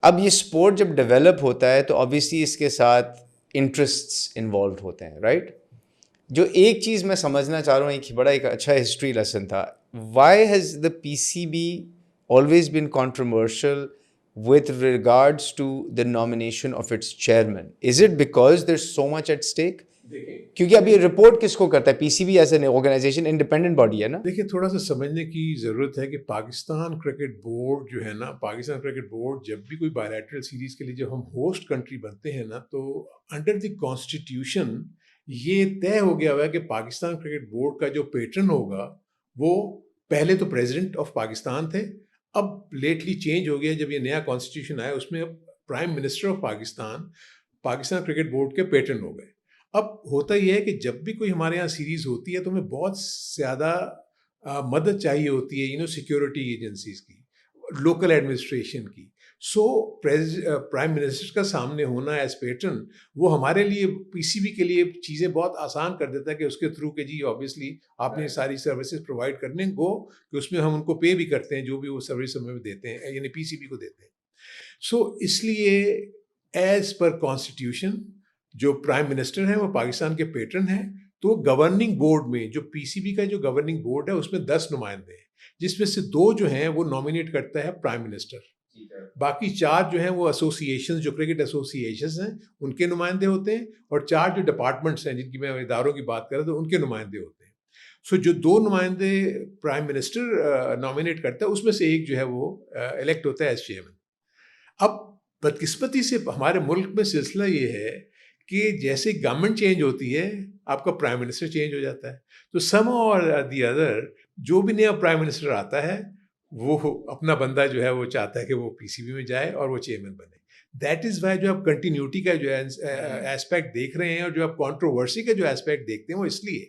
اب یہ اسپورٹ جب ڈیولپ ہوتا ہے تو آبویسلی اس کے ساتھ انٹرسٹس انوالوڈ ہوتے ہیں، رائٹ؟ جو ایک چیز میں سمجھنا چاہ رہا ہوں، ایک اچھا ہسٹری لیسن تھا، why has the P C B always been controversial with regards to the nomination of its chairman? Is it because there's so much at stake? کیونکہ اب یہ رپورٹ کس کو کرتا ہے؟ P C B is an organization independent body ہے نا. دیکھیں تھوڑا سا سمجھنے کی ضرورت ہے کہ پاکستان کرکٹ بورڈ جو ہے نا، پاکستان کرکٹ بورڈ جب بھی کوئی بائیلیٹرل سیریز کے لیے جب ہم ہوسٹ کنٹری بنتے ہیں نا، تو انڈر دی کانسٹیٹیوشن یہ طے ہو گیا ہوا ہے کہ پاکستان کرکٹ بورڈ کا جو پیٹرن ہوگا وہ پہلے تو پریزیڈنٹ آف پاکستان تھے، اب لیٹلی چینج ہو گیا جب یہ نیا کانسٹیٹیوشن آیا، اس میں اب prime minister of Pakistan cricket board کے پیٹرن ہو گئے. اب ہوتا یہ ہے کہ جب بھی کوئی ہمارے یہاں سیریز ہوتی ہے تو ہمیں بہت زیادہ مدد چاہیے ہوتی ہے سیکیورٹی ایجنسیز کی، لوکل ایڈمنسٹریشن کی. سو پرائم منسٹر کا سامنے ہونا ایز پیٹرن وہ ہمارے لیے پی سی بی کے لیے چیزیں بہت آسان کر دیتا ہے کہ اس کے تھرو کہ جی آبویسلی آپ نے ساری سروسز پرووائڈ کرنے گو کہ اس میں ہم ان کو پے بھی کرتے ہیں جو بھی وہ سروس ہمیں دیتے ہیں، یعنی پی سی بی کو دیتے ہیں. سو اس لیے ایز پر کانسٹیٹیوشن جو پرائم منسٹر ہیں وہ پاکستان کے پیٹرن ہیں، تو گورننگ بورڈ میں جو پی سی بی کا جو گورننگ بورڈ ہے اس میں 10 نمائندے ہیں، جس میں سے 2 جو ہیں وہ نامینیٹ کرتا ہے پرائم منسٹر، باقی 4 جو ہیں وہ ایسوسیشن جو کرکٹ ایسوسیشنز ہیں ان کے نمائندے ہوتے ہیں، اور 4 جو ڈپارٹمنٹس ہیں جن کی میں اداروں کی بات کر رہا تو ان کے نمائندے ہوتے ہیں. سو جو 2 نمائندے پرائم منسٹر نامینیٹ کرتا ہے اس میں سے ایک جو ہے وہ الیکٹ ہوتا ہے ایز چیئرمین. اب بدقسمتی سے ہمارے ملک میں سلسلہ یہ ہے کہ جیسے گورنمنٹ چینج ہوتی ہے آپ کا پرائم منسٹر چینج ہو جاتا ہے، تو سم اور دی ادر جو بھی نیا پرائم منسٹر آتا ہے وہ اپنا بندہ جو ہے وہ چاہتا ہے کہ وہ پی سی بی میں جائے اور وہ چیئرمین بنے. دیٹ از وائی جو آپ کنٹینیوٹی کا جو ایسپیکٹ دیکھ رہے ہیں اور جو آپ کانٹروورسی کا جو ایسپیکٹ دیکھتے ہیں وہ اس لیے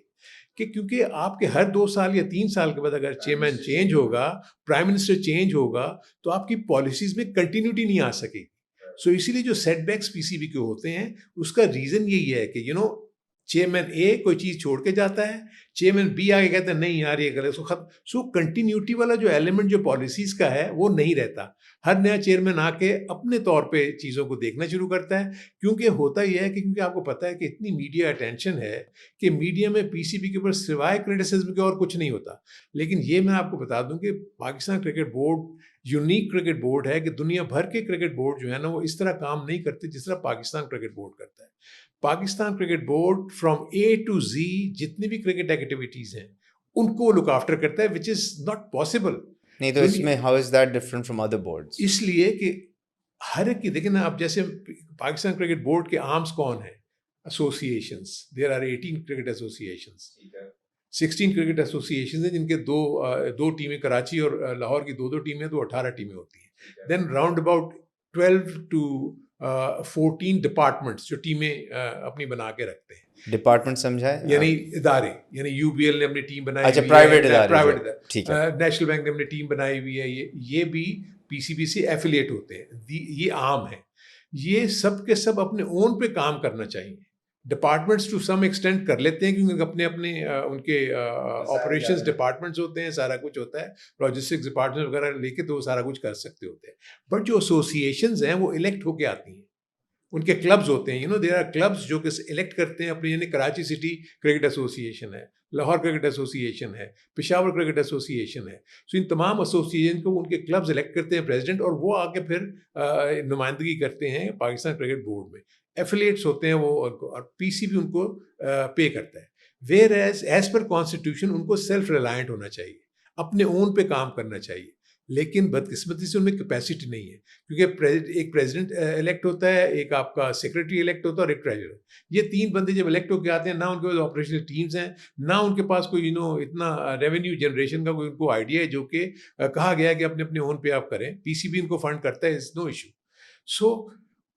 کہ کیونکہ آپ کے ہر 2 سال یا 3 سال کے بعد اگر چیئرمین چینج ہوگا، پرائم منسٹر چینج ہوگا، تو آپ کی پالیسیز میں کنٹینیوٹی نہیں آ سکے گی. سو اسی لیے جو set backs P C be کے ہوتے ہیں اس کا ریزن یہی ہے کہ چیئرمین اے کوئی چیز چھوڑ کے جاتا ہے، چیئرمین بی آگے کہتا ہے نہیں یار یہ غلط، سو کنٹینیوٹی والا جو ایلیمنٹ جو پالیسیز کا ہے وہ نہیں رہتا. ہر نیا چیئرمین آ کے اپنے طور پہ چیزوں کو دیکھنا شروع کرتا ہے، کیونکہ ہوتا یہ ہے کہ کیونکہ آپ کو پتہ ہے کہ اتنی میڈیا اٹینشن ہے کہ میڈیا میں پی سی بی کے اوپر سوائے کرٹیسزم کے اور کچھ نہیں ہوتا. لیکن یہ میں آپ کو بتا دوں کہ Pakistan cricket board unique cricket board ہے کہ دنیا بھر کے کرکٹ بورڈ جو ہے نا وہ اس طرح کام نہیں کرتے جس طرح پاکستان کرکٹ بورڈ کرتا ہے. Pakistan cricket board from A to Z جتنی بھی کرکٹ ایکٹیویٹیز ہیں ان کو لک آفٹر کرتا ہے، وچ از ناٹ پاسبل. نہیں تو اس میں how is that different from other boards? اس لیے کہ ہر ایک کی دیکھیں نا، اب جیسے پاکستان کرکٹ بورڈ کے آرمز کون ہیں؟ Associations. There are 18 cricket associations, 16 cricket associations ہیں جن کے دو ٹیمیں کراچی اور لاہور کی 2 ٹیمیں تو 18 ٹیمیں ہوتی ہیں. دین راؤنڈ اباؤٹ 12 to 14 ڈپارٹمنٹس جو ٹیمیں اپنی بنا کے رکھتے ہیں. ڈپارٹمنٹ سمجھائے یعنی ادارے، یعنی یو بی ایل نے اپنی ٹیم بنائی، اچھا پرائیویٹ ٹھیک ہے، نیشنل بینک نے اپنی ٹیم بنائی ہوئی ہے، یہ بھی پی سی بی سے ایفیلیٹ ہوتے ہیں. یہ عام ہے، یہ سب کے سب اپنے اون پہ کام کرنا چاہیے. ڈپارٹمنٹس ٹو سم ایکسٹینٹ کر لیتے ہیں کیونکہ اپنے ان کے آپریشنز ڈپارٹمنٹس ہوتے ہیں، سارا کچھ ہوتا ہے، لاجسٹکس ڈپارٹمنٹ وغیرہ لے کے تو وہ سارا کچھ کر سکتے ہوتے ہیں. بٹ جو ایسوسیشنز ہیں وہ الیکٹ ہو کے آتی ہیں، ان کے کلبز ہوتے ہیں، دیر آر کلبز جو کہ الیکٹ کرتے ہیں اپنے، یعنی کراچی سٹی کرکٹ ایسوسیشن ہے، لاہور کرکٹ ایسوسیشن ہے، پشاور کرکٹ ایسوسیشن ہے. سو ان تمام ایسوسیشن کو ان کے کلبز الیکٹ کرتے ہیں پریزیڈنٹ، اور وہ آ کے پھر نمائندگی کرتے ہیں پاکستان کرکٹ بورڈ میں. ایفیلیٹس ہوتے ہیں وہ، اور پی سی بھی ان کو پے کرتا ہے. Where as per constitution in کو سیلف ریلائنٹ ہونا چاہیے، اپنے اون پہ کام کرنا چاہیے. لیکن بدقسمتی سے ان میں کیپیسٹی نہیں ہے، کیونکہ ایک پریزیڈنٹ الیکٹ ہوتا ہے، ایک آپ کا سیکرٹری الیکٹ ہوتا ہے اور ایک ٹریجرر. یہ 3 بندے جب الیکٹ ہو کے آتے ہیں، نہ ان کے پاس آپریشنل ٹیمز ہیں، نہ ان کے پاس کوئی اتنا ریونیو جنریشن کا کوئی ان کو آئیڈیا ہے، جو کہ کہا گیا ہے کہ اپنے اون پہ آپ کریں. پی سی بھی ان کو فنڈ کرتا ہے، از نو ایشو. سو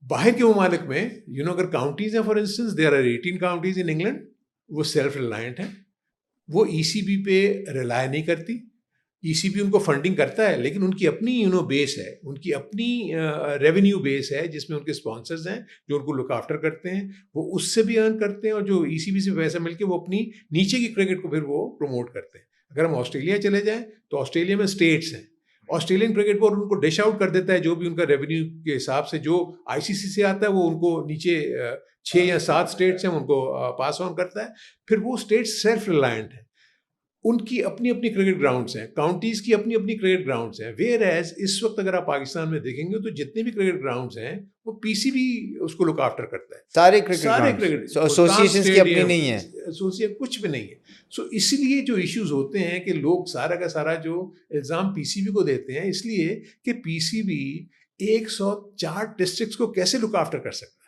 باہر کے ممالک میں اگر کاؤنٹیز ہیں، for instance there are 18 counties in England, وہ سیلف ریلائنٹ ہیں، وہ ای سی بی پہ ریلائی نہیں کرتی. ای سی بی ان کو فنڈنگ کرتا ہے، لیکن ان کی اپنی بیس ہے، ان کی اپنی ریونیو بیس ہے جس میں ان کے اسپانسرز ہیں جو ان کو لک آفٹر کرتے ہیں، وہ اس سے بھی ارن کرتے ہیں، اور جو ای سی بی سے پیسہ مل کے وہ اپنی نیچے کی کرکٹ کو پھر وہ پروموٹ کرتے ہیں. اگر ہم آسٹریلیا چلے جائیں تو آسٹریلیا میں اسٹیٹس ہیں، آسٹریلین کرکٹ بورڈ ان کو ڈش آؤٹ کر دیتا ہے جو بھی ان کا ریونیو کے حساب سے جو آئی سی سی سے آتا ہے وہ ان کو نیچے 6 یا 7 اسٹیٹس ہیں ان کو پاس آن کرتا ہے. پھر وہ اسٹیٹس سیلف ریلائنٹ ہیں, ان کی اپنی اپنی کرکٹ گراؤنڈس ہیں, کاؤنٹیز کی اپنی اپنی کرکٹ گراؤنڈس ہیں. ویئر ایز اس وقت اگر آپ پاکستان میں دیکھیں گے تو جتنے بھی کرکٹ گراؤنڈس ہیں وہ پی سی بی اس کو لک آفٹر کرتا ہے. سارے کرکٹ ایسوسیشنز کی اپنی نہیں ہیں, ایسوسیشن کچھ بھی نہیں ہے. سو اس لیے جو ایشوز ہوتے ہیں کہ لوگ سارا کا سارا جو الزام پی سی بی کو دیتے ہیں, اس لیے کہ پی سی بی 104 ڈسٹرکٹس کو کیسے لک آفٹر کر سکتا ہے.